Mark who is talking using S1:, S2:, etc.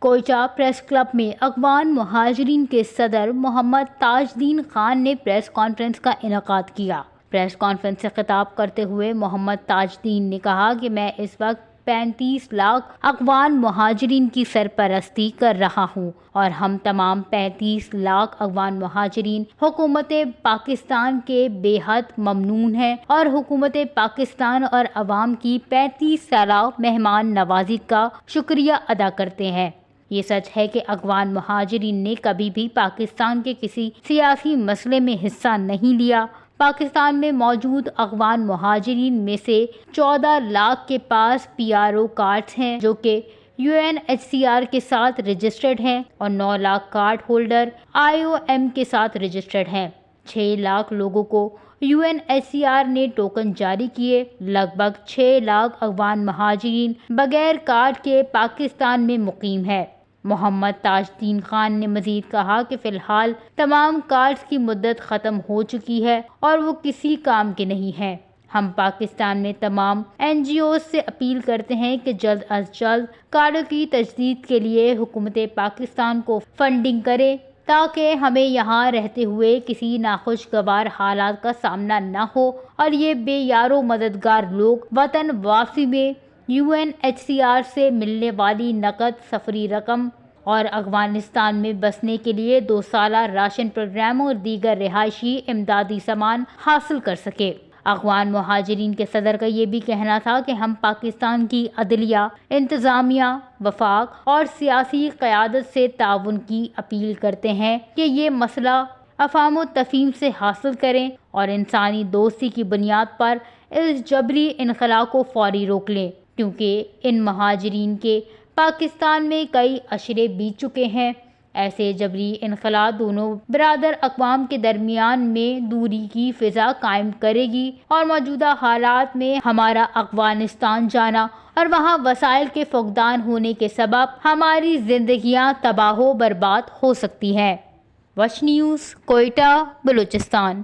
S1: Quetta press club میں افغان مہاجرین کے صدر محمد تاج الدین خان نے پریس کانفرنس کا انعقاد کیا۔ پریس کانفرنس سے خطاب کرتے ہوئے محمد تاج الدین نے کہا کہ میں اس وقت 35 لاکھ افغان مہاجرین کی سرپرستی کر رہا ہوں اور ہم تمام 35 لاکھ افغان مہاجرین حکومت پاکستان کے بے حد ممنون ہیں اور حکومت پاکستان اور عوام کی 35 سالہ مہمان نوازی کا شکریہ ادا کرتے ہیں۔ یہ سچ ہے کہ افغان مہاجرین نے کبھی بھی پاکستان کے کسی سیاسی مسئلے میں حصہ نہیں لیا۔ پاکستان میں موجود افغان مہاجرین میں سے 14 لاکھ کے پاس PRO کارڈز ہیں جو کہ UNHCR کے ساتھ رجسٹرڈ ہیں اور 9 لاکھ کارڈ ہولڈر IOM کے ساتھ رجسٹرڈ ہیں۔ 6 لاکھ لوگوں کو UNHCR نے ٹوکن جاری کیے۔ لگ بھگ 6 لاکھ افغان مہاجرین بغیر کارڈ کے پاکستان میں مقیم ہیں۔ محمد تاج الدین خان نے مزید کہا کہ فی الحال تمام کارڈز کی مدت ختم ہو چکی ہے اور وہ کسی کام کے نہیں ہیں۔ ہم پاکستان میں تمام NGOs سے اپیل کرتے ہیں کہ جلد از جلد کارڈوں کی تجدید کے لیے حکومت پاکستان کو فنڈنگ کرے تاکہ ہمیں یہاں رہتے ہوئے کسی ناخوشگوار حالات کا سامنا نہ ہو اور یہ بے یار و مددگار لوگ وطن واپسی میں UNHCR سے ملنے والی نقد سفری رقم اور افغانستان میں بسنے کے لیے 2 سالہ راشن پروگراموں اور دیگر رہائشی امدادی سامان حاصل کر سکے۔ افغان مہاجرین کے صدر کا یہ بھی کہنا تھا کہ ہم پاکستان کی عدلیہ، انتظامیہ، وفاق اور سیاسی قیادت سے تعاون کی اپیل کرتے ہیں کہ یہ مسئلہ افہام و تفہیم سے حاصل کریں اور انسانی دوستی کی بنیاد پر اس جبری انخلا کو فوری روک لیں، کیونکہ ان مہاجرین کے پاکستان میں کئی اشرے بیت چکے ہیں۔ ایسے جبری انخلا دونوں برادر اقوام کے درمیان میں دوری کی فضا قائم کرے گی اور موجودہ حالات میں ہمارا افغانستان جانا اور وہاں وسائل کے فقدان ہونے کے سبب ہماری زندگیاں تباہ و برباد ہو سکتی ہیں۔ وش نیوز، کوئٹہ، بلوچستان۔